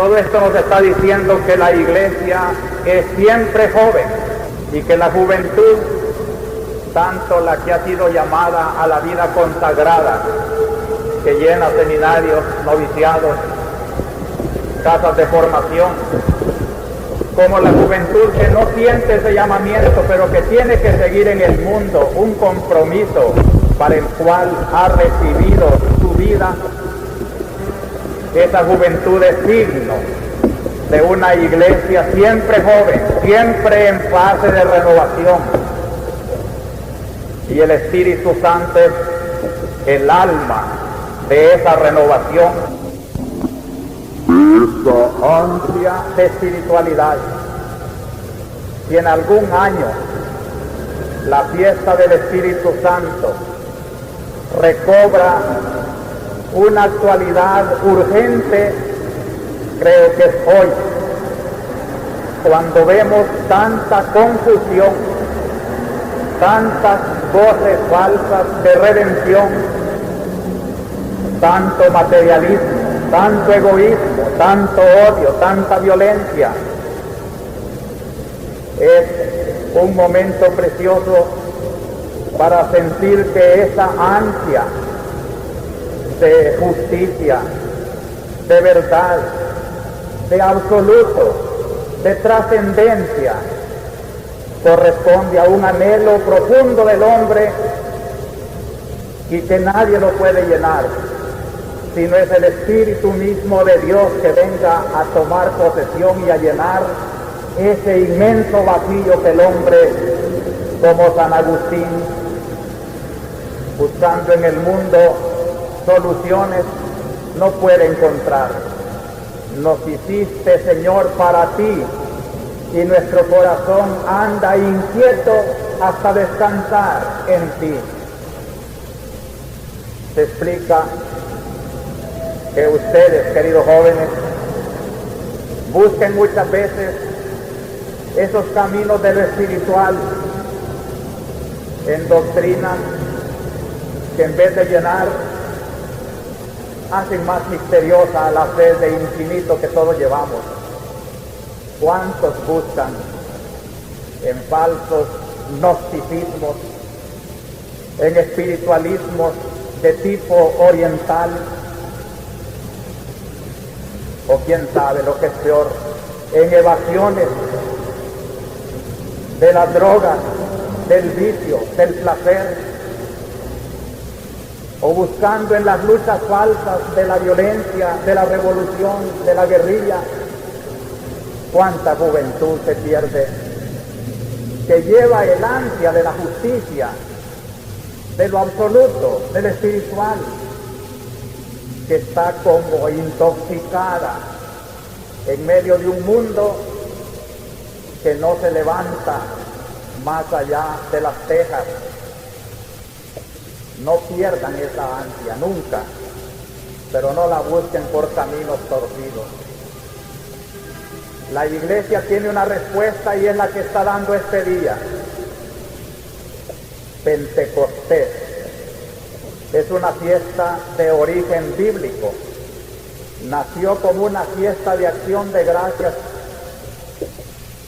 Todo esto nos está diciendo que la iglesia es siempre joven y que la juventud, tanto la que ha sido llamada a la vida consagrada, que llena seminarios, noviciados, casas de formación, como la juventud que no siente ese llamamiento, pero que tiene que seguir en el mundo un compromiso para el cual ha recibido su vida. Esa juventud es signo de una iglesia siempre joven, siempre en fase de renovación. Y el Espíritu Santo es el alma de esa renovación, esa ansia de espiritualidad. Si en algún año la fiesta del Espíritu Santo recobra una actualidad urgente, creo que es hoy, cuando vemos tanta confusión, tantas voces falsas de redención, tanto materialismo, tanto egoísmo, tanto odio, tanta violencia. Es un momento precioso para sentir que esa ansia de justicia, de verdad, de absoluto, de trascendencia, corresponde a un anhelo profundo del hombre y que nadie lo puede llenar, sino es el Espíritu mismo de Dios que venga a tomar posesión y a llenar ese inmenso vacío que el hombre, como San Agustín, buscando en el mundo soluciones, no puede encontrar. Nos hiciste, Señor, para ti, y nuestro corazón anda inquieto hasta descansar en ti. Se explica que ustedes, queridos jóvenes, busquen muchas veces esos caminos de lo espiritual en doctrinas que en vez de llenar hacen más misteriosa la fe de infinito que todos llevamos. ¿Cuántos buscan en falsos gnosticismos, en espiritualismos de tipo oriental, o quién sabe lo que es peor, en evasiones de la droga, del vicio, del placer, o buscando en las luchas falsas de la violencia, de la revolución, de la guerrilla? Cuánta juventud se pierde, que lleva el ansia de la justicia, de lo absoluto, del espiritual, que está como intoxicada en medio de un mundo que no se levanta más allá de las tejas. No pierdan esa ansia nunca, pero no la busquen por caminos torcidos. La iglesia tiene una respuesta y es la que está dando este día. Pentecostés es una fiesta de origen bíblico. Nació como una fiesta de acción de gracias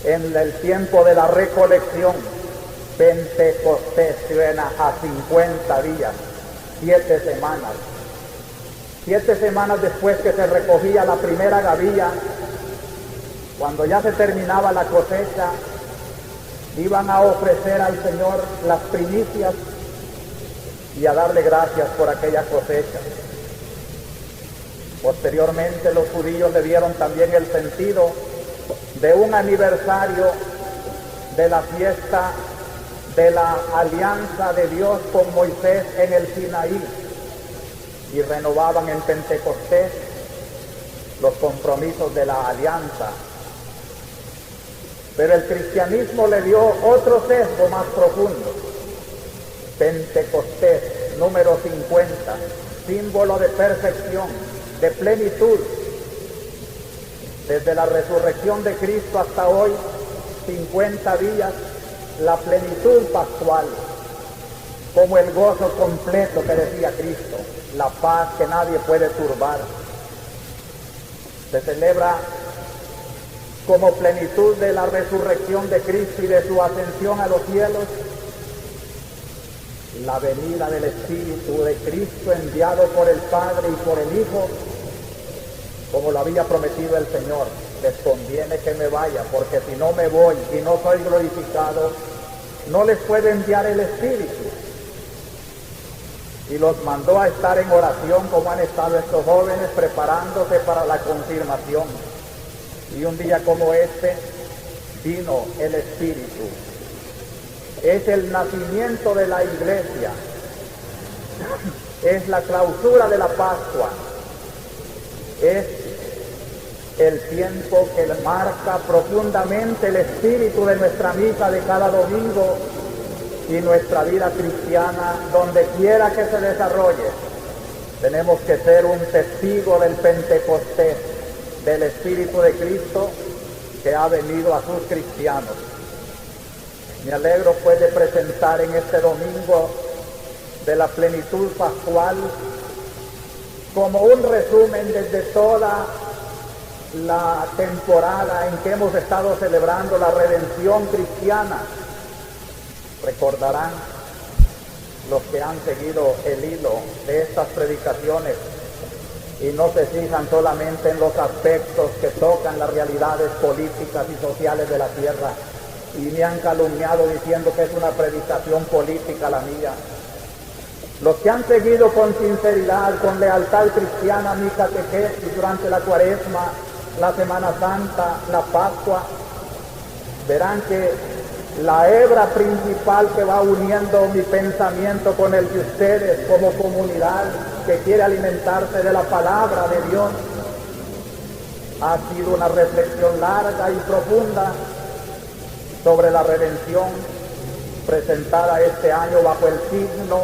en el tiempo de la recolección. Pentecostés suena a 50 días, 7 semanas. 7 semanas después que se recogía la primera gavilla, cuando ya se terminaba la cosecha, iban a ofrecer al Señor las primicias y a darle gracias por aquella cosecha. Posteriormente los judíos le dieron también el sentido de un aniversario de la fiesta de la alianza de Dios con Moisés en el Sinaí, y renovaban en Pentecostés los compromisos de la alianza. Pero el cristianismo le dio otro sesgo más profundo. Pentecostés, número 50, símbolo de perfección, de plenitud. Desde la resurrección de Cristo hasta hoy, 50 días, la plenitud pascual, como el gozo completo que decía Cristo, la paz que nadie puede turbar. Se celebra como plenitud de la resurrección de Cristo y de su ascensión a los cielos, la venida del Espíritu de Cristo enviado por el Padre y por el Hijo, como lo había prometido el Señor. Les conviene que me vaya, porque si no me voy y no soy glorificado, no les puede enviar el Espíritu. Y los mandó a estar en oración, como han estado estos jóvenes preparándose para la confirmación. Y un día como este vino el Espíritu. Es el nacimiento de la iglesia, es la clausura de la Pascua, es el tiempo que marca profundamente el espíritu de nuestra misa de cada domingo y nuestra vida cristiana, donde quiera que se desarrolle. Tenemos que ser un testigo del Pentecostés, del Espíritu de Cristo que ha venido a sus cristianos. Me alegro pues de presentar en este domingo de la plenitud pascual como un resumen desde toda la temporada en que hemos estado celebrando la redención cristiana. Recordarán los que han seguido el hilo de estas predicaciones y no se fijan solamente en los aspectos que tocan las realidades políticas y sociales de la tierra, y me han calumniado diciendo que es una predicación política la mía. Los que han seguido con sinceridad, con lealtad cristiana mi catequesis durante la Cuaresma, la Semana Santa, la Pascua, verán que la hebra principal que va uniendo mi pensamiento con el de ustedes como comunidad que quiere alimentarse de la palabra de Dios ha sido una reflexión larga y profunda sobre la redención presentada este año bajo el signo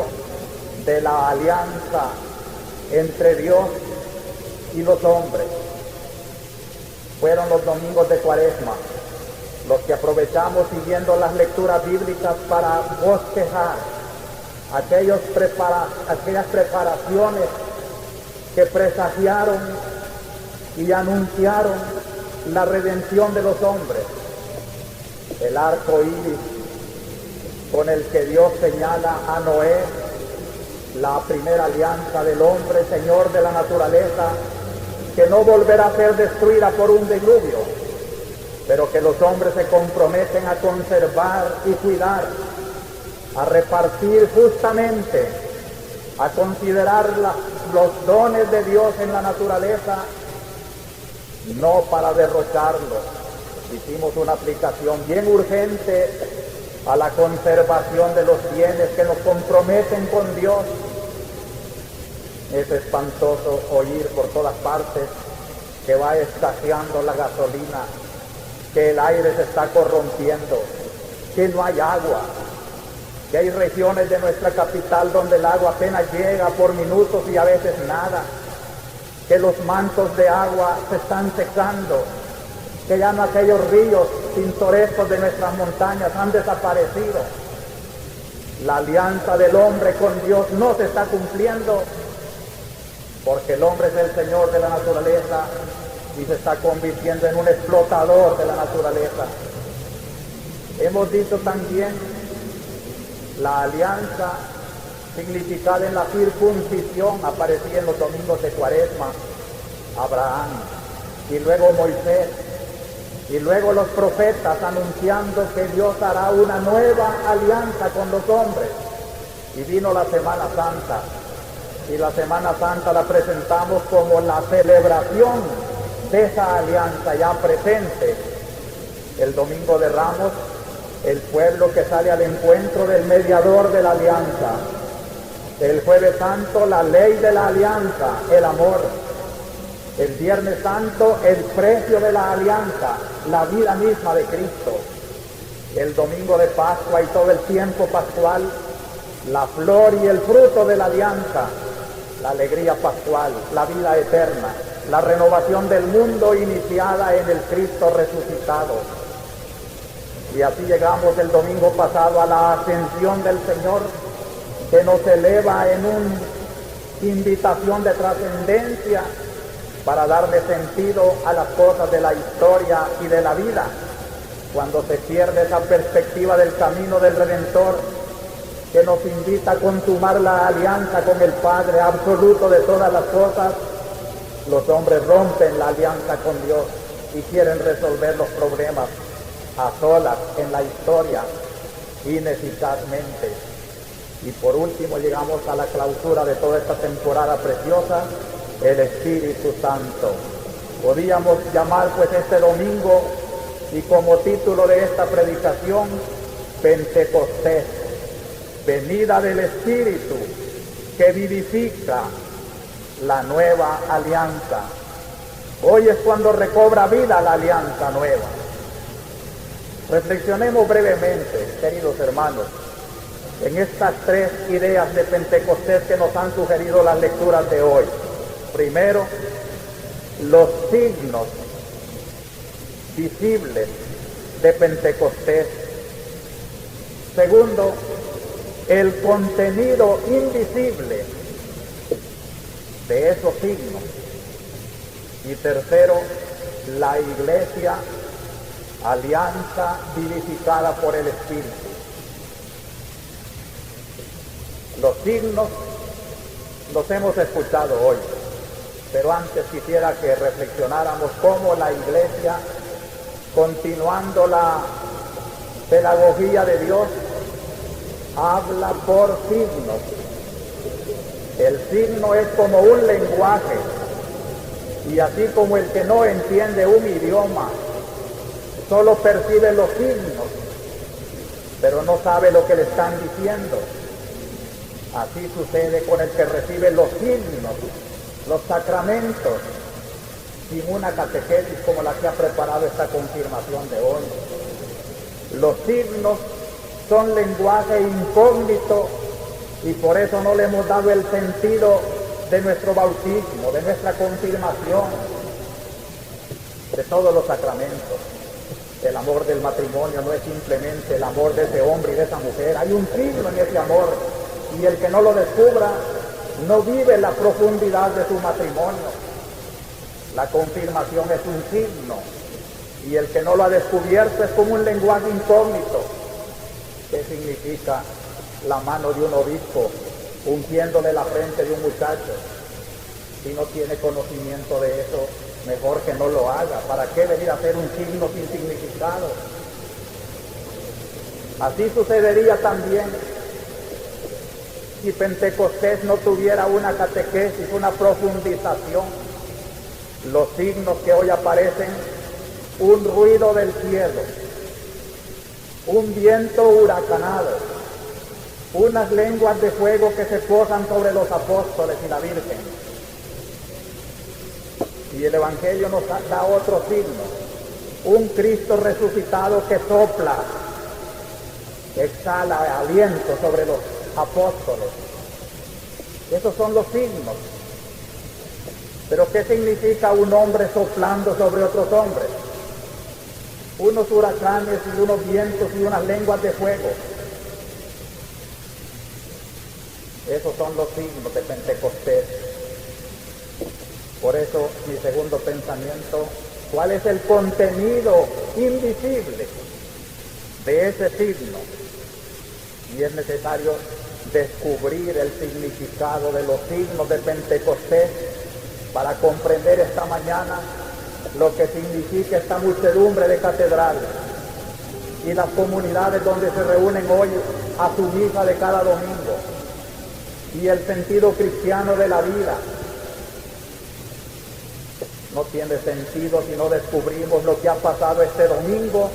de la alianza entre Dios y los hombres. Fueron los domingos de Cuaresma los que aprovechamos siguiendo las lecturas bíblicas para bosquejar aquellas preparaciones que presagiaron y anunciaron la redención de los hombres. El arco iris con el que Dios señala a Noé, la primera alianza del hombre, Señor de la naturaleza, que no volverá a ser destruida por un diluvio, pero que los hombres se comprometen a conservar y cuidar, a repartir justamente, a considerar los dones de Dios en la naturaleza, no para derrocharlos. Hicimos una aplicación bien urgente a la conservación de los bienes que nos comprometen con Dios. Es espantoso oír por todas partes que va escaseando la gasolina, que el aire se está corrompiendo, que no hay agua, que hay regiones de nuestra capital donde el agua apenas llega por minutos y a veces nada, que los mantos de agua se están secando, que ya no aquellos ríos pintorescos de nuestras montañas han desaparecido. La alianza del hombre con Dios no se está cumpliendo porque el hombre es el Señor de la naturaleza y se está convirtiendo en un explotador de la naturaleza. Hemos dicho también la alianza significada en la circuncisión, aparecía en los domingos de Cuaresma, Abraham, y luego Moisés, y luego los profetas anunciando que Dios hará una nueva alianza con los hombres. Y vino la Semana Santa, y la Semana Santa la presentamos como la celebración de esa alianza ya presente. El Domingo de Ramos, el pueblo que sale al encuentro del mediador de la alianza. El Jueves Santo, la ley de la alianza, el amor. El Viernes Santo, el precio de la alianza, la vida misma de Cristo. El Domingo de Pascua y todo el tiempo pascual, la flor y el fruto de la alianza, la alegría pascual, la vida eterna, la renovación del mundo iniciada en el Cristo resucitado. Y así llegamos el domingo pasado a la ascensión del Señor, que nos eleva en una invitación de trascendencia para darle sentido a las cosas de la historia y de la vida. Cuando se pierde esa perspectiva del camino del Redentor, que nos invita a consumar la alianza con el Padre absoluto de todas las cosas, los hombres rompen la alianza con Dios y quieren resolver los problemas a solas en la historia, ineficazmente. Y por último llegamos a la clausura de toda esta temporada preciosa, el Espíritu Santo. Podíamos llamar pues este domingo, y como título de esta predicación, Pentecostés, venida del Espíritu que vivifica la nueva alianza. Hoy es cuando recobra vida la alianza nueva. Reflexionemos brevemente, queridos hermanos, en estas tres ideas de Pentecostés que nos han sugerido las lecturas de hoy. Primero, los signos visibles de Pentecostés. Segundo, el contenido invisible de esos signos. Y tercero, la iglesia, alianza vivificada por el Espíritu. Los signos los hemos escuchado hoy, pero antes quisiera que reflexionáramos cómo la iglesia, continuando la pedagogía de Dios, habla por signos. El signo es como un lenguaje, y así como el que no entiende un idioma solo percibe los signos, pero no sabe lo que le están diciendo, así sucede con el que recibe los signos, los sacramentos, sin una catequesis como la que ha preparado esta confirmación de hoy. Los signos son lenguaje incógnito, y por eso no le hemos dado el sentido de nuestro bautismo, de nuestra confirmación, de todos los sacramentos. El amor del matrimonio no es simplemente el amor de ese hombre y de esa mujer. Hay un signo en ese amor, y el que no lo descubra no vive la profundidad de su matrimonio. La confirmación es un signo, y el que no lo ha descubierto es como un lenguaje incógnito. ¿Qué significa la mano de un obispo ungiéndole la frente de un muchacho? Si no tiene conocimiento de eso, mejor que no lo haga. ¿Para qué venir a hacer un signo sin significado? Así sucedería también si Pentecostés no tuviera una catequesis, una profundización. Los signos que hoy aparecen: un ruido del cielo, un viento huracanado, unas lenguas de fuego que se posan sobre los apóstoles y la Virgen. Y el Evangelio nos da otro signo: un Cristo resucitado que sopla, que exhala aliento sobre los apóstoles. Esos son los signos. Pero ¿qué significa un hombre soplando sobre otros hombres? Unos huracanes y unos vientos y unas lenguas de fuego. Esos son los signos de Pentecostés. Por eso mi segundo pensamiento: ¿cuál es el contenido invisible de ese signo? Y es necesario descubrir el significado de los signos de Pentecostés para comprender esta mañana lo que significa esta muchedumbre de catedrales y las comunidades donde se reúnen hoy a su misa de cada domingo, y el sentido cristiano de la vida. No tiene sentido si no descubrimos lo que ha pasado este domingo,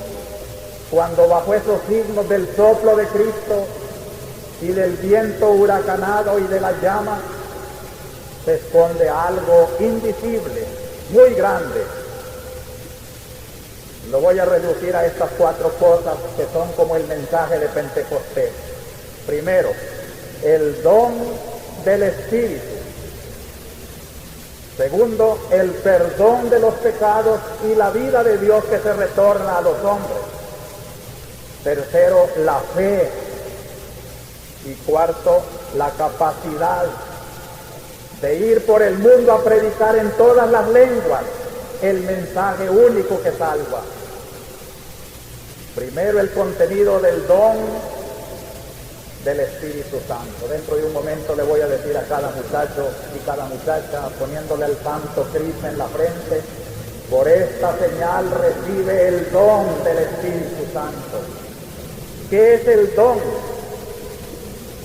cuando bajo esos signos del soplo de Cristo y del viento huracanado y de las llamas se esconde algo invisible, muy grande. Lo voy a reducir a estas cuatro cosas que son como el mensaje de Pentecostés. Primero, el don del Espíritu. Segundo, el perdón de los pecados y la vida de Dios que se retorna a los hombres. Tercero, la fe. Y cuarto, la capacidad de ir por el mundo a predicar en todas las lenguas el mensaje único que salva. Primero, el contenido del don del Espíritu Santo. Dentro de un momento le voy a decir a cada muchacho y cada muchacha, poniéndole el santo Cristo en la frente: por esta señal recibe el don del Espíritu Santo. ¿Qué es el don?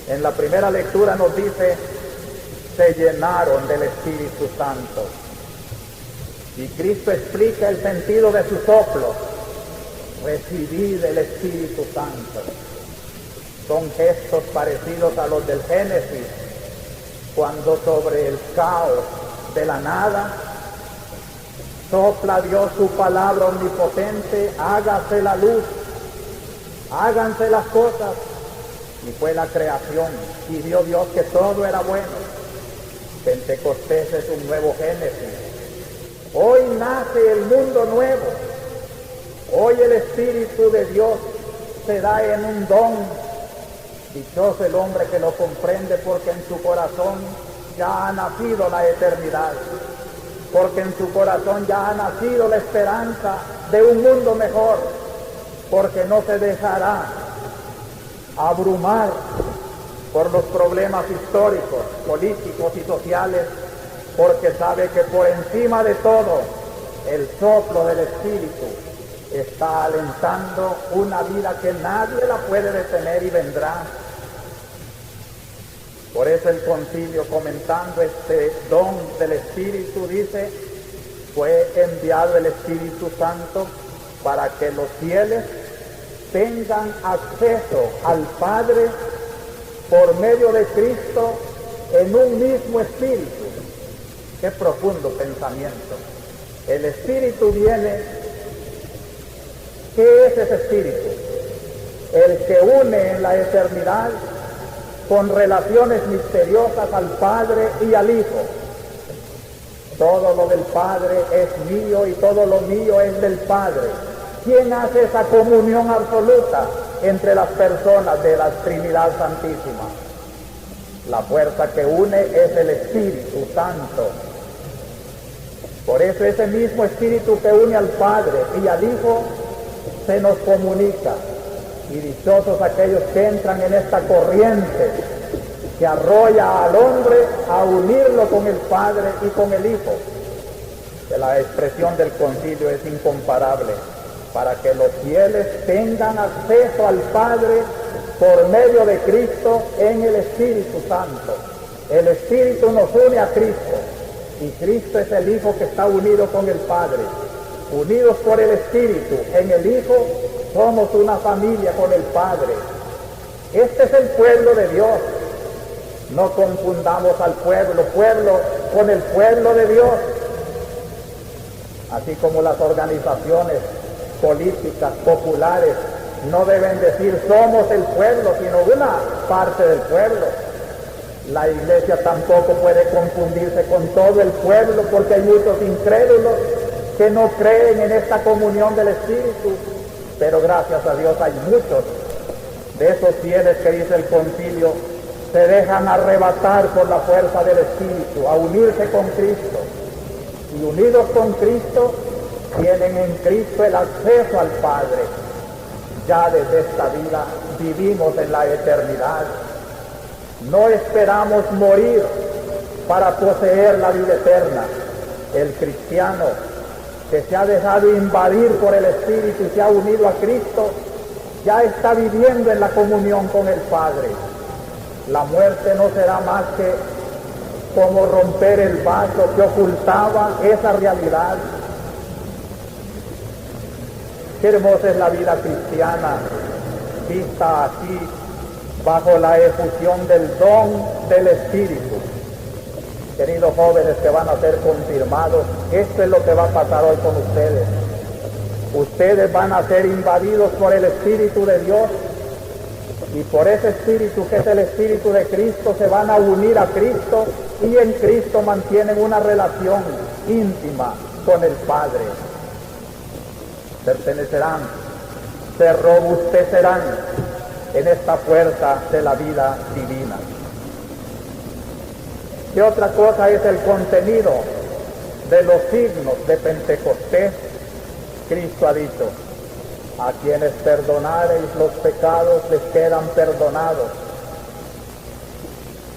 En la primera lectura nos dice: se llenaron del Espíritu Santo. Y Cristo explica el sentido de su soplo: recibid el Espíritu Santo. Son gestos parecidos a los del Génesis, cuando sobre el caos de la nada sopla Dios su palabra omnipotente: hágase la luz, háganse las cosas. Y fue la creación, y vio Dios que todo era bueno. Pentecostés es un nuevo Génesis. Hoy nace el mundo nuevo. Hoy el Espíritu de Dios se da en un don. Dichoso el hombre que lo comprende, porque en su corazón ya ha nacido la eternidad. Porque en su corazón ya ha nacido la esperanza de un mundo mejor. Porque no se dejará abrumar por los problemas históricos, políticos y sociales, porque sabe que por encima de todo el soplo del Espíritu está alentando una vida que nadie la puede detener y vendrá. Por eso el concilio, comentando este don del Espíritu, dice: fue enviado el Espíritu Santo para que los fieles tengan acceso al Padre por medio de Cristo en un mismo espíritu. Qué profundo pensamiento. El Espíritu viene. ¿Qué es ese Espíritu? El que une en la eternidad con relaciones misteriosas al Padre y al Hijo. Todo lo del Padre es mío y todo lo mío es del Padre. ¿Quién hace esa comunión absoluta entre las personas de la Trinidad Santísima? La fuerza que une es el Espíritu Santo. Por eso ese mismo Espíritu que une al Padre y al Hijo se nos comunica. Y dichosos aquellos que entran en esta corriente que arrolla al hombre a unirlo con el Padre y con el Hijo. Que la expresión del concilio es incomparable: para que los fieles tengan acceso al Padre por medio de Cristo en el Espíritu Santo. El Espíritu nos une a Cristo, y Cristo es el Hijo que está unido con el Padre. Unidos por el Espíritu en el Hijo, somos una familia con el Padre. Este es el pueblo de Dios. No confundamos al pueblo con el pueblo de Dios. Así como las organizaciones políticas populares no deben decir somos el pueblo, sino una parte del pueblo. La Iglesia tampoco puede confundirse con todo el pueblo, porque hay muchos incrédulos que no creen en esta comunión del Espíritu, pero gracias a Dios hay muchos de esos fieles que dice el concilio se dejan arrebatar por la fuerza del Espíritu a unirse con Cristo, y unidos con Cristo tienen en Cristo el acceso al Padre. Ya desde esta vida vivimos en la eternidad. No esperamos morir para poseer la vida eterna. El cristiano que se ha dejado invadir por el Espíritu y se ha unido a Cristo, ya está viviendo en la comunión con el Padre. La muerte no será más que como romper el vaso que ocultaba esa realidad. Qué hermosa es la vida cristiana, vista aquí bajo la efusión del don del Espíritu. Queridos jóvenes que van a ser confirmados, esto es lo que va a pasar hoy con ustedes. Ustedes van a ser invadidos por el Espíritu de Dios, y por ese Espíritu, que es el Espíritu de Cristo, se van a unir a Cristo, y en Cristo mantienen una relación íntima con el Padre. Pertenecerán, se robustecerán en esta fuerza de la vida divina. ¿Qué otra cosa es el contenido de los signos de Pentecostés? Cristo ha dicho: a quienes perdonareis los pecados les quedan perdonados.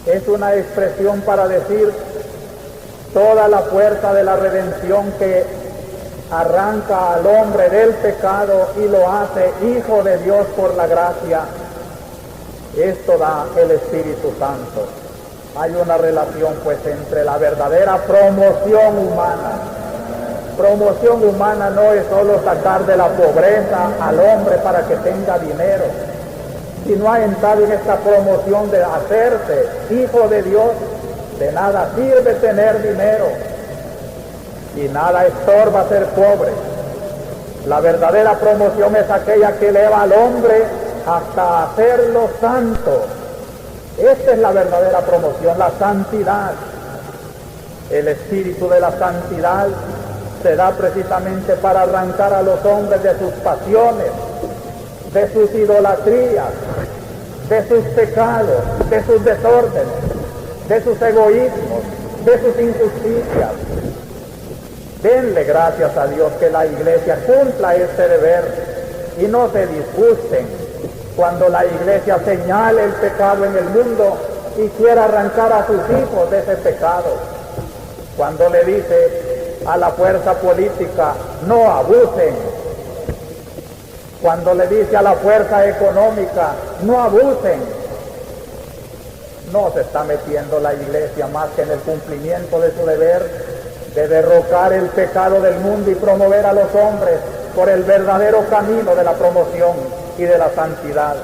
Es una expresión para decir toda la fuerza de la redención que arranca al hombre del pecado y lo hace hijo de Dios por la gracia. Esto da el Espíritu Santo. Hay una relación pues entre la verdadera promoción humana. Promoción humana no es solo sacar de la pobreza al hombre para que tenga dinero, sino ha entrado en esta promoción de hacerse hijo de Dios. De nada sirve tener dinero y nada estorba ser pobre. La verdadera promoción es aquella que eleva al hombre hasta hacerlo santo. Esta es la verdadera promoción, la santidad. El espíritu de la santidad se da precisamente para arrancar a los hombres de sus pasiones, de sus idolatrías, de sus pecados, de sus desórdenes, de sus egoísmos, de sus injusticias. Denle gracias a Dios que la Iglesia cumpla este deber y no se disgusten cuando la Iglesia señale el pecado en el mundo y quiera arrancar a sus hijos de ese pecado. Cuando le dice a la fuerza política: no abusen. Cuando le dice a la fuerza económica: no abusen. No se está metiendo la Iglesia más que en el cumplimiento de su deber de derrocar el pecado del mundo y promover a los hombres por el verdadero camino de la promoción y de la santidad.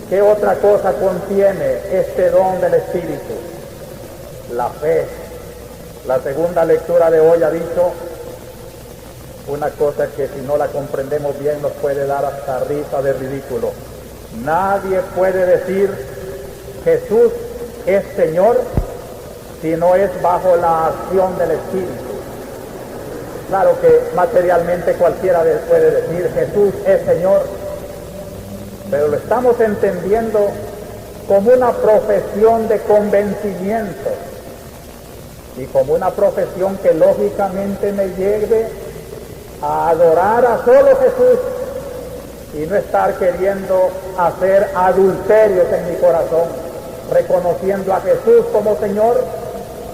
¿Qué otra cosa contiene este don del Espíritu? La fe. La segunda lectura de hoy ha dicho una cosa que si no la comprendemos bien nos puede dar hasta risa de ridículo. Nadie puede decir Jesús es Señor si no es bajo la acción del Espíritu. Claro que materialmente cualquiera puede decir Jesús es Señor, pero lo estamos entendiendo como una profesión de convencimiento y como una profesión que lógicamente me lleve a adorar a solo Jesús y no estar queriendo hacer adulterios en mi corazón, reconociendo a Jesús como Señor,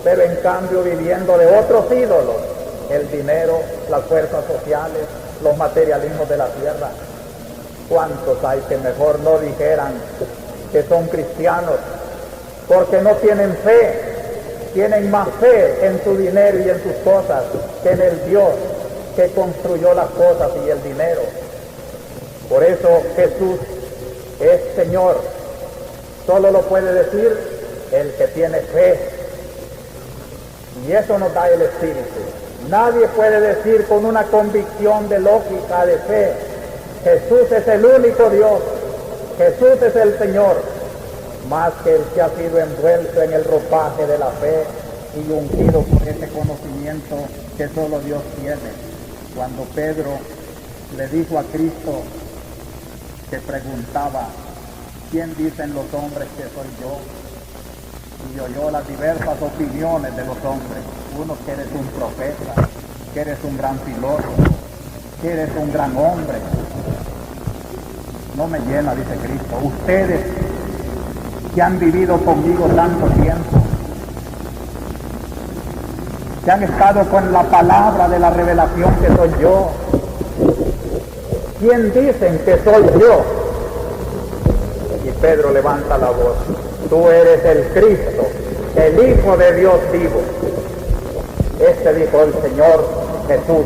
pero en cambio viviendo de otros ídolos: el dinero, las fuerzas sociales, los materialismos de la tierra. ¿Cuántos hay que mejor no dijeran que son cristianos porque no tienen fe? Tienen más fe en su dinero y en sus cosas que en el Dios que construyó las cosas y el dinero. Por eso Jesús es Señor. Solo lo puede decir el que tiene fe. Y eso nos da el Espíritu. Nadie puede decir con una convicción de lógica, de fe: Jesús es el único Dios, Jesús es el Señor, más que el que ha sido envuelto en el ropaje de la fe y ungido por ese conocimiento que solo Dios tiene. Cuando Pedro le dijo a Cristo, que preguntaba: ¿quién dicen los hombres que soy yo? Y oyó las diversas opiniones de los hombres. Unos que eres un profeta, que eres un gran filósofo, que eres un gran hombre. No me llena, dice Cristo. Ustedes que han vivido conmigo tanto tiempo, que han estado con la palabra de la revelación que soy yo, ¿quién dicen que soy yo? Y Pedro levanta la voz: tú eres el Cristo, el Hijo de Dios vivo. Este dijo el Señor Jesús.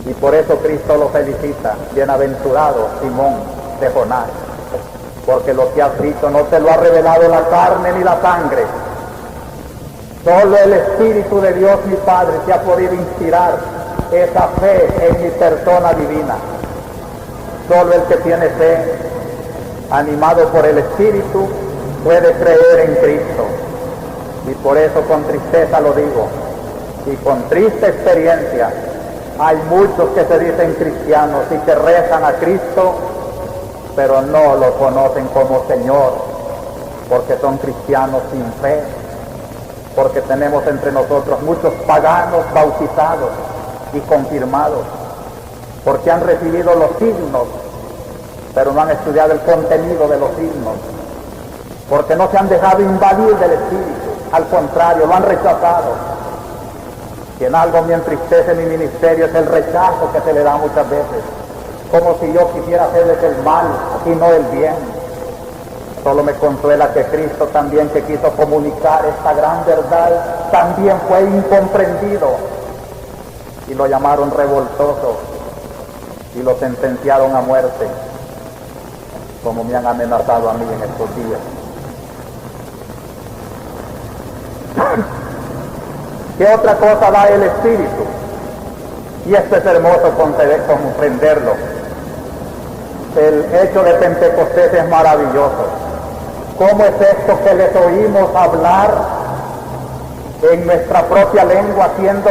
Y por eso Cristo lo felicita: bienaventurado Simón de Jonás, porque lo que has dicho no te lo ha revelado la carne ni la sangre. Solo el Espíritu de Dios mi Padre te ha podido inspirar esa fe en mi persona divina. Solo el que tiene fe, animado por el Espíritu, puede creer en Cristo. Y por eso con tristeza lo digo, y con triste experiencia, hay muchos que se dicen cristianos y que rezan a Cristo, pero no lo conocen como Señor, porque son cristianos sin fe, porque tenemos entre nosotros muchos paganos bautizados y confirmados, porque han recibido los signos, pero no han estudiado el contenido de los signos, porque no se han dejado invadir del Espíritu, al contrario, lo han rechazado. Y en algo me entristece mi ministerio es el rechazo que se le da muchas veces, como si yo quisiera hacerles el mal y no el bien. Solo me consuela que Cristo también, que quiso comunicar esta gran verdad, también fue incomprendido y lo llamaron revoltoso y lo sentenciaron a muerte, como me han amenazado a mí en estos días. ¿Qué otra cosa da el Espíritu? Y esto es hermoso comprenderlo. El hecho de Pentecostés es maravilloso. ¿Cómo es esto que les oímos hablar en nuestra propia lengua, siendo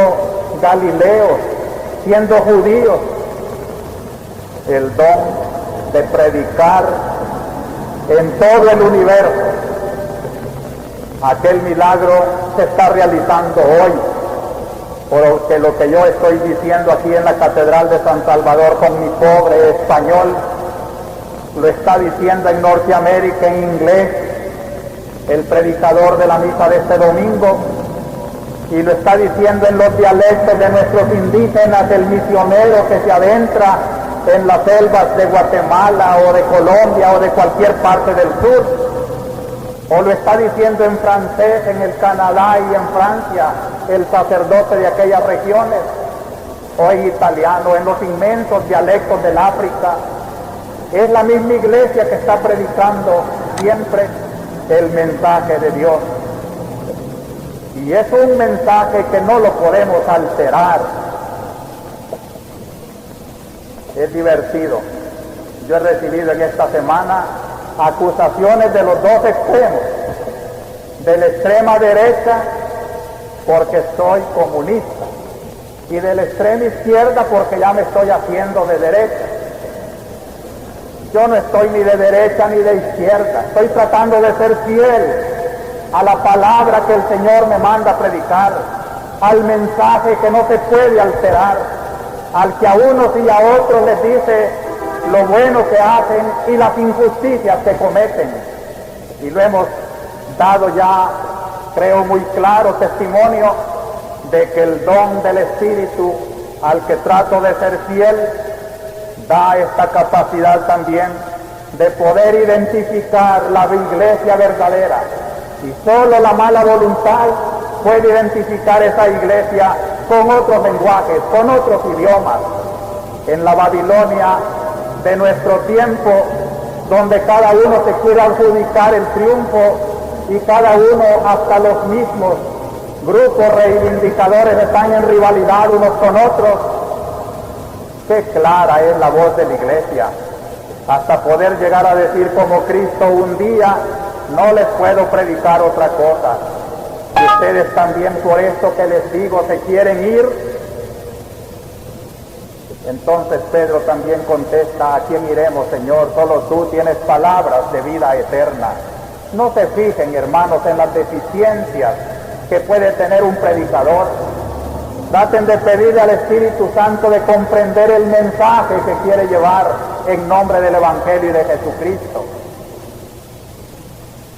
galileos, siendo judíos? El don de predicar en todo el universo. Aquel milagro se está realizando hoy, porque lo que yo estoy diciendo aquí en la Catedral de San Salvador con mi pobre español, lo está diciendo en Norteamérica en inglés el predicador de la misa de este domingo, y lo está diciendo en los dialectos de nuestros indígenas, el misionero que se adentra en las selvas de Guatemala o de Colombia o de cualquier parte del sur, o lo está diciendo en francés en el Canadá y en Francia el sacerdote de aquellas regiones, o en italiano en los inmensos dialectos del África. Es la misma iglesia que está predicando siempre el mensaje de Dios, y es un mensaje que no lo podemos alterar. Es divertido. Yo he recibido en esta semana acusaciones de los dos extremos, de la extrema derecha porque soy comunista y de la extrema izquierda porque ya me estoy haciendo de derecha. Yo no estoy ni de derecha ni de izquierda, estoy tratando de ser fiel a la palabra que el Señor me manda a predicar, al mensaje que no se puede alterar, al que a unos y a otros les dice lo bueno que hacen y las injusticias que cometen. Y lo hemos dado ya, creo, muy claro testimonio de que el don del Espíritu al que trato de ser fiel da esta capacidad también de poder identificar la iglesia verdadera, y solo la mala voluntad puede identificar esa iglesia con otros lenguajes, con otros idiomas. En la Babilonia de nuestro tiempo, donde cada uno se quiere adjudicar el triunfo y cada uno, hasta los mismos grupos reivindicadores, están en rivalidad unos con otros, qué clara es la voz de la iglesia, hasta poder llegar a decir como Cristo un día: no les puedo predicar otra cosa. Y ustedes también, por esto que les digo, se quieren ir. Entonces Pedro también contesta: ¿a quién iremos, Señor? Solo tú tienes palabras de vida eterna. No se fijen, hermanos, en las deficiencias que puede tener un predicador. Traten de pedirle al Espíritu Santo de comprender el mensaje que quiere llevar en nombre del Evangelio y de Jesucristo.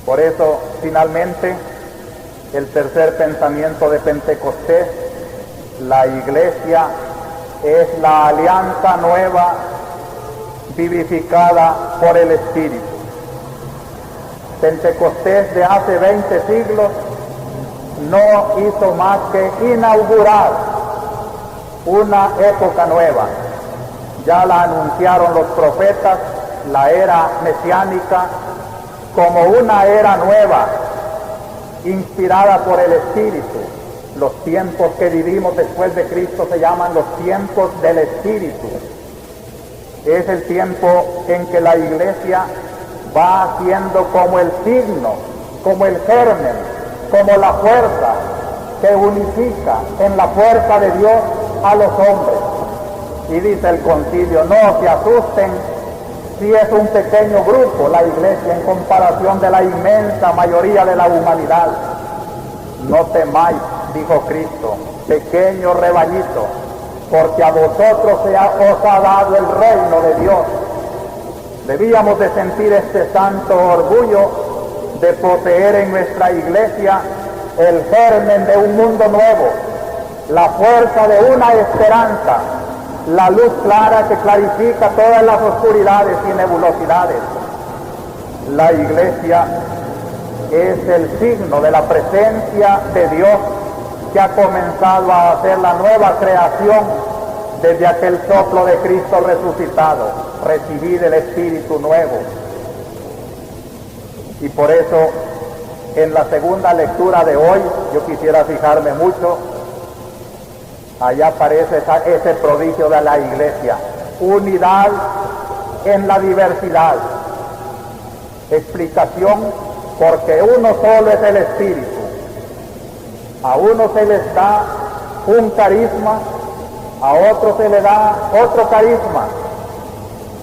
Por eso, finalmente, el tercer pensamiento de Pentecostés: la iglesia es la alianza nueva vivificada por el Espíritu. Pentecostés de hace 20 siglos no hizo más que inaugurar una época nueva. Ya la anunciaron los profetas, la era mesiánica, como una era nueva, inspirada por el Espíritu. Los tiempos que vivimos después de Cristo se llaman los tiempos del Espíritu. Es el tiempo en que la iglesia va haciendo como el signo, como el germen, como la fuerza que unifica en la fuerza de Dios a los hombres. Y dice el concilio: no se asusten Sí es un pequeño grupo la iglesia en comparación de la inmensa mayoría de la humanidad. No temáis, dijo Cristo, pequeño rebañito, porque a vosotros os ha dado el reino de Dios. Debíamos de sentir este santo orgullo de poseer en nuestra iglesia el germen de un mundo nuevo, la fuerza de una esperanza, la luz clara que clarifica todas las oscuridades y nebulosidades. La iglesia es el signo de la presencia de Dios que ha comenzado a hacer la nueva creación desde aquel soplo de Cristo resucitado. Recibid el Espíritu nuevo. Y por eso, en la segunda lectura de hoy, yo quisiera fijarme mucho. Allá aparece ese prodigio de la iglesia. Unidad en la diversidad. Explicación, porque uno solo es el Espíritu. A uno se les da un carisma, a otro se le da otro carisma,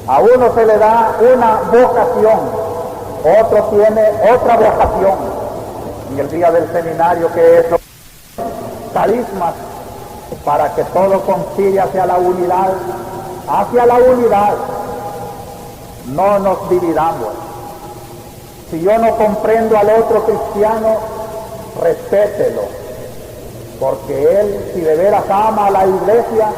a uno se le da una vocación, otro tiene otra vocación. Y el día del seminario, que es carismas, para que todo conspire hacia la unidad, no nos dividamos. Si yo no comprendo al otro cristiano, respételo, porque él, si de veras ama a la iglesia,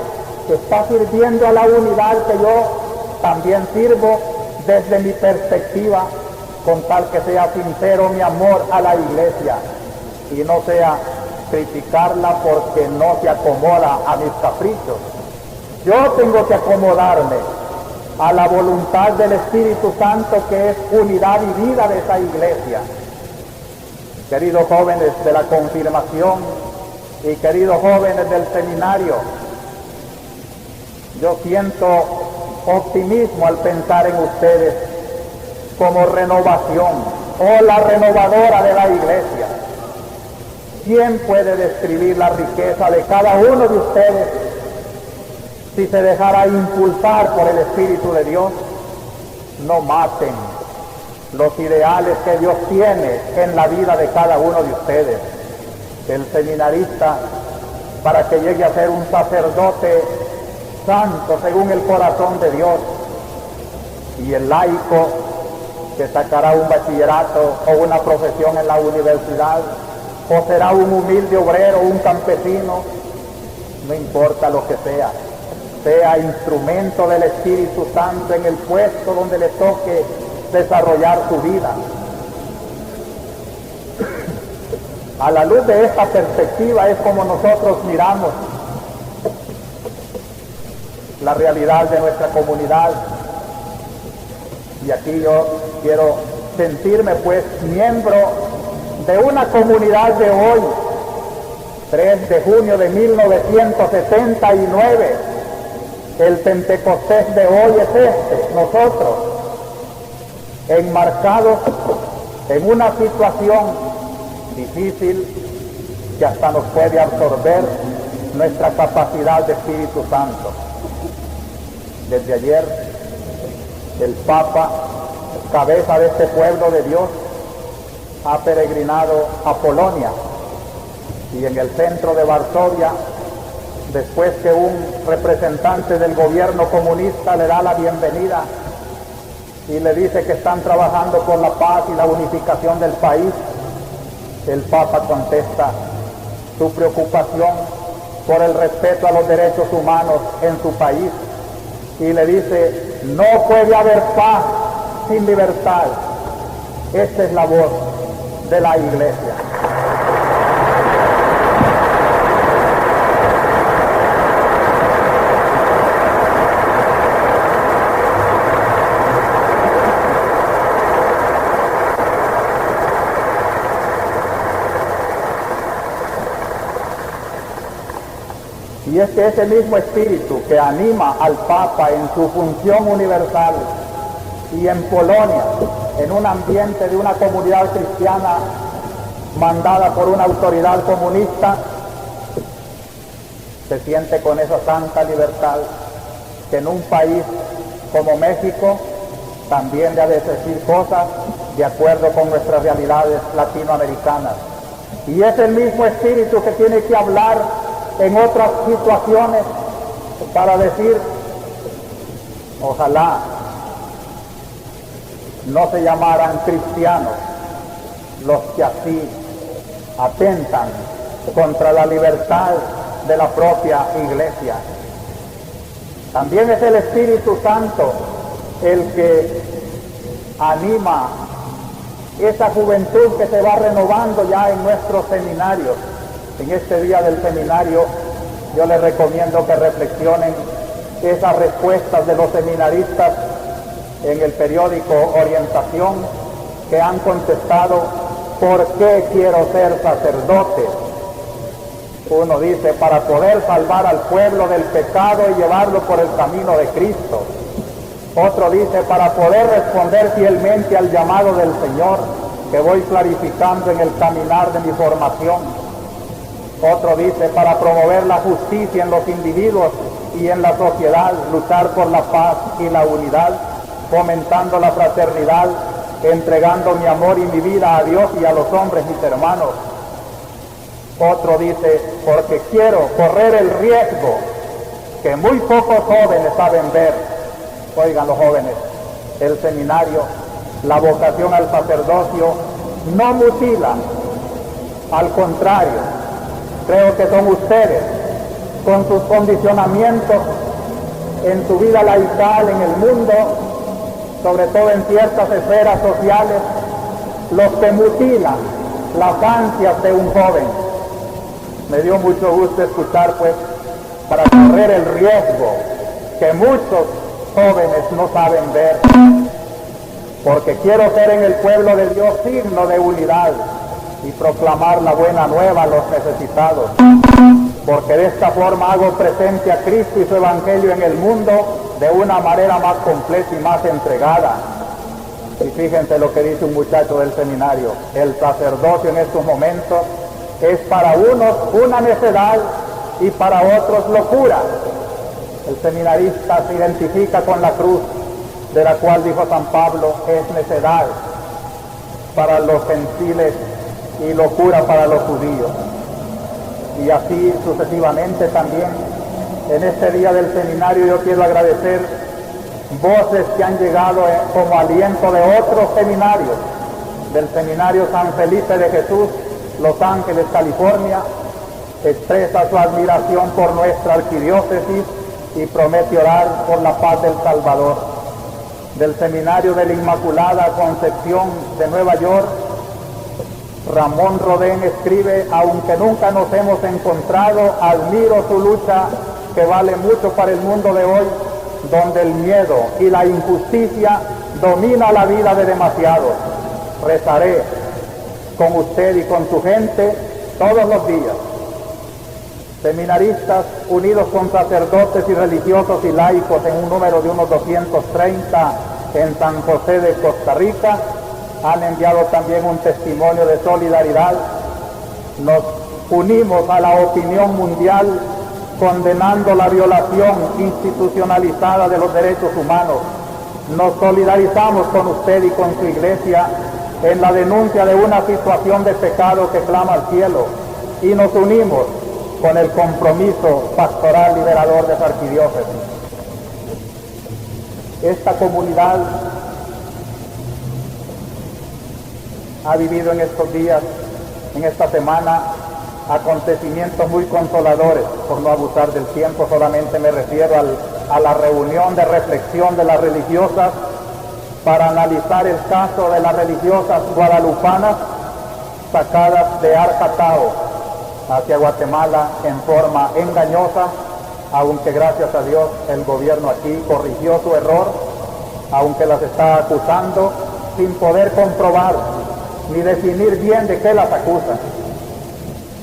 está sirviendo a la unidad que yo también sirvo desde mi perspectiva, con tal que sea sincero mi amor a la iglesia y no sea criticarla porque no se acomoda a mis caprichos. Yo tengo que acomodarme a la voluntad del Espíritu Santo, que es unidad y vida de esa iglesia. Queridos jóvenes de la confirmación y queridos jóvenes del seminario, yo siento optimismo al pensar en ustedes como renovación o la renovadora de la iglesia. ¿Quién puede describir la riqueza de cada uno de ustedes si se dejara impulsar por el Espíritu de Dios? No maten los ideales que Dios tiene en la vida de cada uno de ustedes. El seminarista, para que llegue a ser un sacerdote santo según el corazón de Dios, y el laico que sacará un bachillerato o una profesión en la universidad, o será un humilde obrero, un campesino, no importa lo que sea instrumento del Espíritu Santo en el puesto donde le toque desarrollar su vida. A la luz de esta perspectiva es como nosotros miramos la realidad de nuestra comunidad. Y aquí yo quiero sentirme pues miembro de una comunidad de hoy, 3 de junio de 1979. El Pentecostés de hoy es nosotros, enmarcados en una situación difícil que hasta nos puede absorber nuestra capacidad de Espíritu Santo. Desde ayer, el Papa, cabeza de este pueblo de Dios, ha peregrinado a Polonia, y en el centro de Varsovia, después que un representante del gobierno comunista le da la bienvenida y le dice que están trabajando por la paz y la unificación del país, el Papa contesta su preocupación por el respeto a los derechos humanos en su país y le dice: no puede haber paz sin libertad. Esta es la voz de la iglesia. Y es que ese mismo espíritu que anima al Papa en su función universal y en Polonia, en un ambiente de una comunidad cristiana mandada por una autoridad comunista, se siente con esa santa libertad que en un país como México, también de decir cosas de acuerdo con nuestras realidades latinoamericanas. Y es el mismo espíritu que tiene que hablar en otras situaciones para decir, ojalá no se llamaran cristianos los que así atentan contra la libertad de la propia iglesia. También es el Espíritu Santo el que anima esa juventud que se va renovando ya en nuestros seminarios. En este día del seminario yo les recomiendo que reflexionen esas respuestas de los seminaristas en el periódico Orientación, que han contestado: ¿por qué quiero ser sacerdote? Uno dice: para poder salvar al pueblo del pecado y llevarlo por el camino de Cristo. Otro dice: para poder responder fielmente al llamado del Señor que voy clarificando en el caminar de mi formación. Otro dice: para promover la justicia en los individuos y en la sociedad, luchar por la paz y la unidad, fomentando la fraternidad, entregando mi amor y mi vida a Dios y a los hombres, mis hermanos. Otro dice: porque quiero correr el riesgo que muy pocos jóvenes saben ver. Oigan los jóvenes, el seminario, la vocación al sacerdocio no mutila, al contrario, creo que son ustedes, con sus condicionamientos en su vida laical en el mundo, sobre todo en ciertas esferas sociales, los que mutilan las ansias de un joven. Me dio mucho gusto escuchar, pues, para correr el riesgo que muchos jóvenes no saben ver, porque quiero ser en el pueblo de Dios signo de unidad y proclamar la buena nueva a los necesitados, porque de esta forma hago presente a Cristo y su evangelio en el mundo de una manera más completa y más entregada. Y fíjense lo que dice un muchacho del seminario: el sacerdocio en estos momentos es para unos una necedad y para otros locura. El seminarista se identifica con la cruz, de la cual dijo San Pablo: es necedad para los gentiles y locura para los judíos. Y así sucesivamente también. En este día del seminario yo quiero agradecer voces que han llegado como aliento de otros seminarios, del seminario San Felipe de Jesús, Los Ángeles, California. Expresa su admiración por nuestra arquidiócesis y promete orar por la paz del Salvador. Del seminario de la Inmaculada Concepción de Nueva York, Ramón Rodén escribe: aunque nunca nos hemos encontrado, admiro su lucha que vale mucho para el mundo de hoy, donde el miedo y la injusticia domina la vida de demasiados. Rezaré con usted y con su gente todos los días. Seminaristas unidos con sacerdotes y religiosos y laicos en un número de unos 230 en San José de Costa Rica han enviado también un testimonio de solidaridad. Nos unimos a la opinión mundial condenando la violación institucionalizada de los derechos humanos. Nos solidarizamos con usted y con su iglesia en la denuncia de una situación de pecado que clama al cielo, y nos unimos con el compromiso pastoral liberador de su arquidiócesis. Esta comunidad ha vivido en estos días, en esta semana, acontecimientos muy consoladores. Por no abusar del tiempo, solamente me refiero a la reunión de reflexión de las religiosas para analizar el caso de las religiosas guadalupanas sacadas de Arcatao hacia Guatemala en forma engañosa, aunque gracias a Dios el gobierno aquí corrigió su error, aunque las está acusando sin poder comprobar ni definir bien de qué las acusan.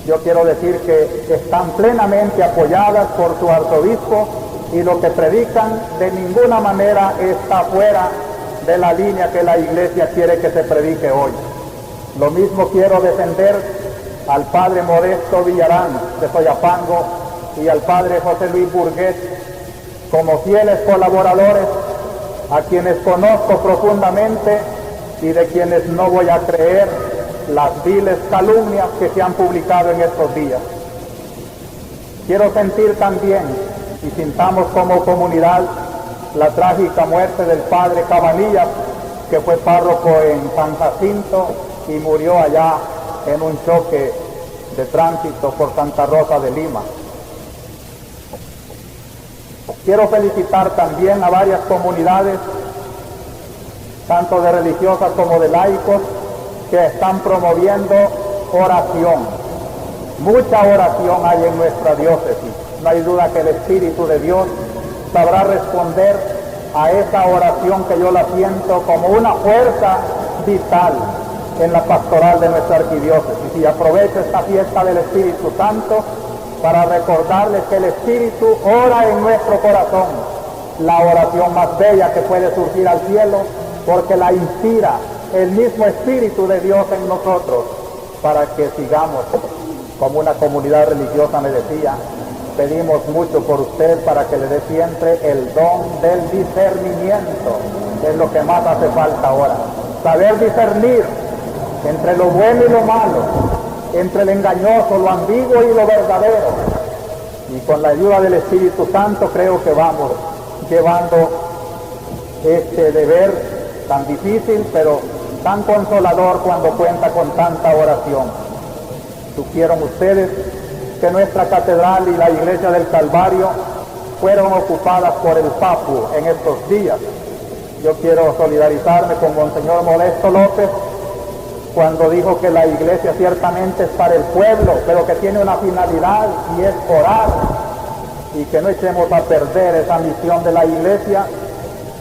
Yo quiero decir que están plenamente apoyadas por su arzobispo, y lo que predican de ninguna manera está fuera de la línea que la Iglesia quiere que se predique hoy. Lo mismo quiero defender al padre Modesto Villarán de Soyapango y al padre José Luis Burguet como fieles colaboradores a quienes conozco profundamente y de quienes no voy a creer las viles calumnias que se han publicado en estos días. Quiero sentir también, y sintamos como comunidad, la trágica muerte del padre Cabanillas, que fue párroco en San Jacinto y murió allá en un choque de tránsito por Santa Rosa de Lima. Quiero felicitar también a varias comunidades, tanto de religiosas como de laicos, que están promoviendo oración. Mucha oración hay en nuestra diócesis. No hay duda que el Espíritu de Dios sabrá responder a esa oración que yo la siento como una fuerza vital en la pastoral de nuestra arquidiócesis. Y aprovecho esta fiesta del Espíritu Santo para recordarles que el Espíritu ora en nuestro corazón, la oración más bella que puede surgir al cielo, porque la inspira el mismo Espíritu de Dios en nosotros, para que sigamos como una comunidad religiosa. Me decía, pedimos mucho por usted para que le dé siempre el don del discernimiento, que es lo que más hace falta ahora. Saber discernir entre lo bueno y lo malo, entre lo engañoso, lo ambiguo y lo verdadero. Y con la ayuda del Espíritu Santo creo que vamos llevando este deber tan difícil, pero tan consolador cuando cuenta con tanta oración. Supieron ustedes que nuestra catedral y la iglesia del Calvario fueron ocupadas por el Papu en estos días. Yo quiero solidarizarme con Monseñor Modesto López cuando dijo que la iglesia ciertamente es para el pueblo, pero que tiene una finalidad y es orar, y que no echemos a perder esa misión de la iglesia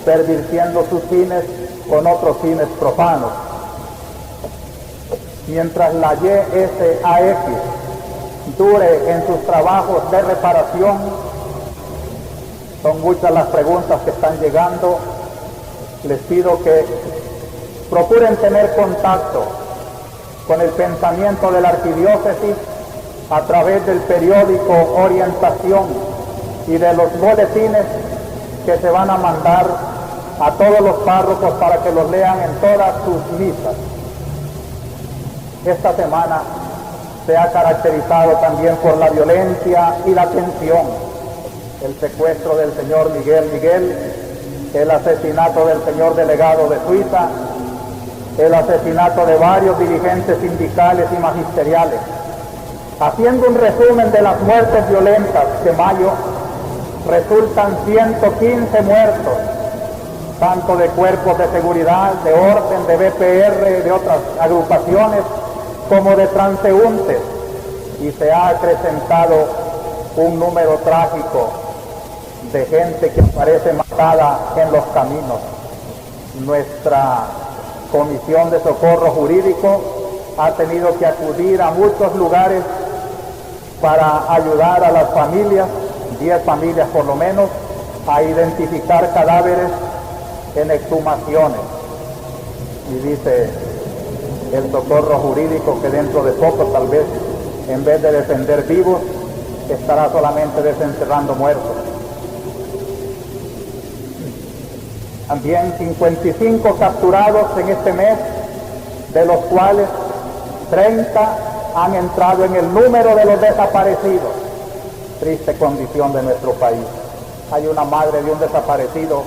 pervirtiendo sus fines con otros fines profanos. Mientras la YSAX dure en sus trabajos de reparación, son muchas las preguntas que están llegando. Les pido que procuren tener contacto con el pensamiento de la arquidiócesis a través del periódico Orientación y de los boletines que se van a mandar a todos los párrocos para que los lean en todas sus misas. Esta semana se ha caracterizado también por la violencia y la tensión, el secuestro del señor Miguel, el asesinato del señor delegado de Suiza, el asesinato de varios dirigentes sindicales y magisteriales. Haciendo un resumen de las muertes violentas de mayo, resultan 115 muertos, tanto de cuerpos de seguridad, de orden, de BPR, de otras agrupaciones, como de transeúntes, y se ha acrecentado un número trágico de gente que aparece matada en los caminos. Nuestra Comisión de Socorro Jurídico ha tenido que acudir a muchos lugares para ayudar a las familias, 10 familias por lo menos, a identificar cadáveres en exhumaciones. Y dice el Socorro Jurídico que dentro de poco, tal vez, en vez de defender vivos, estará solamente desenterrando muertos. También 55 capturados en este mes, de los cuales 30 han entrado en el número de los desaparecidos. Triste condición de nuestro país. Hay una madre de un desaparecido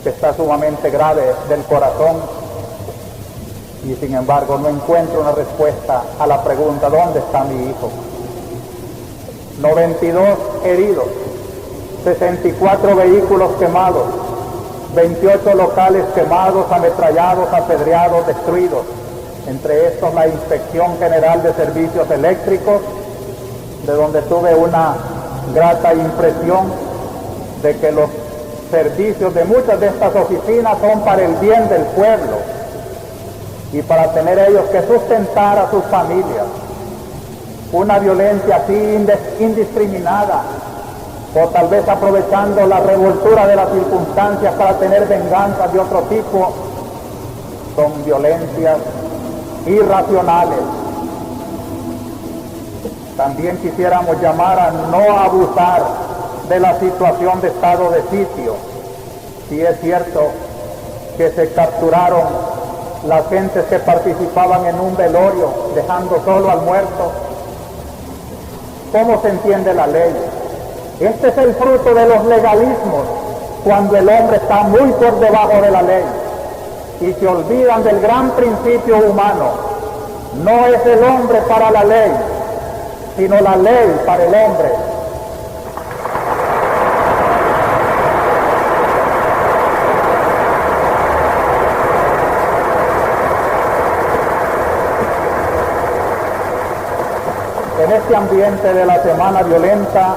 que está sumamente grave del corazón y sin embargo no encuentra una respuesta a la pregunta: ¿dónde está mi hijo? 92 heridos, 64 vehículos quemados, 28 locales quemados, ametrallados, apedreados, destruidos. Entre estos la Inspección General de Servicios Eléctricos, de donde tuve una grata impresión de que los servicios de muchas de estas oficinas son para el bien del pueblo y para tener ellos que sustentar a sus familias. Una violencia así indiscriminada, o tal vez aprovechando la revoltura de las circunstancias para tener venganzas de otro tipo, son violencias irracionales. También quisiéramos llamar a no abusar de la situación de estado de sitio. Sí es cierto que se capturaron las gentes que participaban en un velorio, dejando solo al muerto. ¿Cómo se entiende la ley? Este es el fruto de los legalismos, cuando el hombre está muy por debajo de la ley y se olvidan del gran principio humano. No es el hombre para la ley, sino la ley para el hombre. En este ambiente de la Semana Violenta,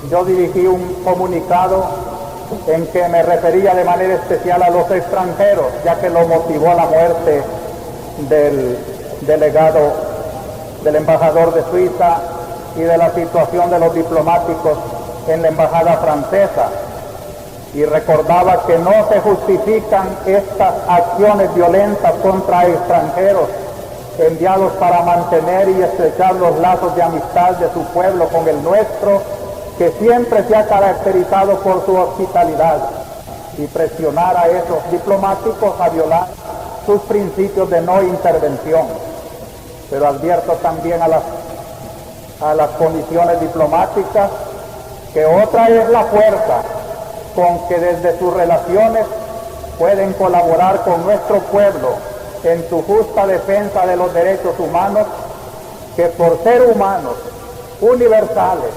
yo dirigí un comunicado en que me refería de manera especial a los extranjeros, ya que lo motivó la muerte del delegado, del embajador de Suiza, y de la situación de los diplomáticos en la embajada francesa. Y recordaba que no se justifican estas acciones violentas contra extranjeros enviados para mantener y estrechar los lazos de amistad de su pueblo con el nuestro, que siempre se ha caracterizado por su hospitalidad, y presionar a esos diplomáticos a violar sus principios de no intervención. Pero advierto también a las comisiones diplomáticas que otra es la fuerza con que desde sus relaciones pueden colaborar con nuestro pueblo en su justa defensa de los derechos humanos, que por ser humanos, universales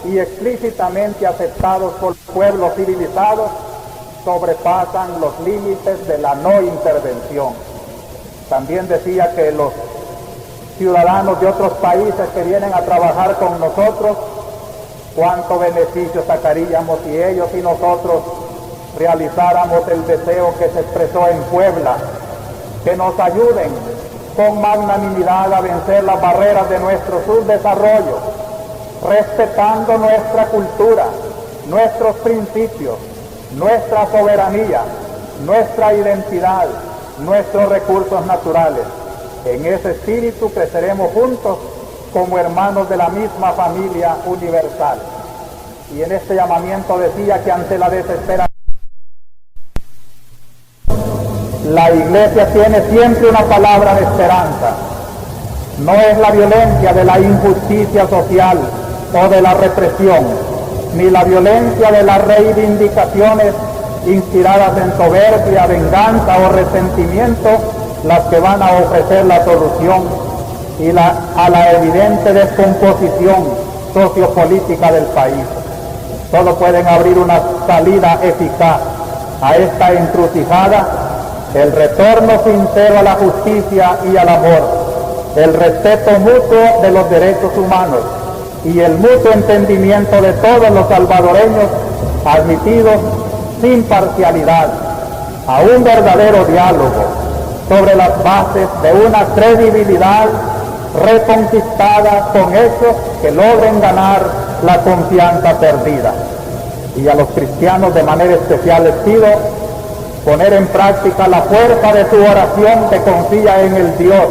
y explícitamente aceptados por pueblos civilizados, sobrepasan los límites de la no intervención. También decía que los ciudadanos de otros países que vienen a trabajar con nosotros, cuánto beneficio sacaríamos si ellos y nosotros realizáramos el deseo que se expresó en Puebla, que nos ayuden con magnanimidad a vencer las barreras de nuestro subdesarrollo, respetando nuestra cultura, nuestros principios, nuestra soberanía, nuestra identidad, nuestros recursos naturales. En ese espíritu creceremos juntos como hermanos de la misma familia universal. Y en este llamamiento decía que ante la desesperación, la Iglesia tiene siempre una palabra de esperanza. No es la violencia de la injusticia social o de la represión, ni la violencia de las reivindicaciones inspiradas en soberbia, venganza o resentimiento las que van a ofrecer la solución a la evidente descomposición sociopolítica del país. Solo pueden abrir una salida eficaz a esta encrucijada: el retorno sincero a la justicia y al amor, el respeto mutuo de los derechos humanos y el mutuo entendimiento de todos los salvadoreños, admitidos sin parcialidad a un verdadero diálogo sobre las bases de una credibilidad reconquistada con hechos que logren ganar la confianza perdida. Y a los cristianos de manera especial les pido poner en práctica la fuerza de su oración, que confía en el Dios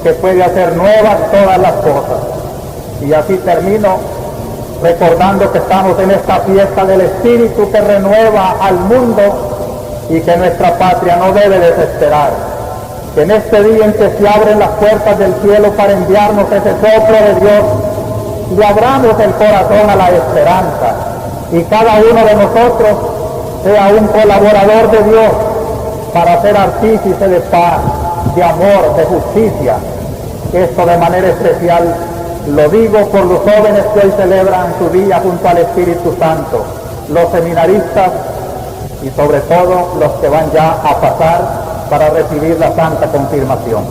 que puede hacer nuevas todas las cosas. Y así termino recordando que estamos en esta fiesta del Espíritu que renueva al mundo y que nuestra patria no debe desesperar. Que en este día en que se abren las puertas del cielo para enviarnos ese soplo de Dios, le abramos el corazón a la esperanza y cada uno de nosotros sea un colaborador de Dios para ser artífice de paz, de amor, de justicia. Esto de manera especial lo digo por los jóvenes que hoy celebran su día junto al Espíritu Santo, los seminaristas y sobre todo los que van ya a pasar para recibir la Santa Confirmación.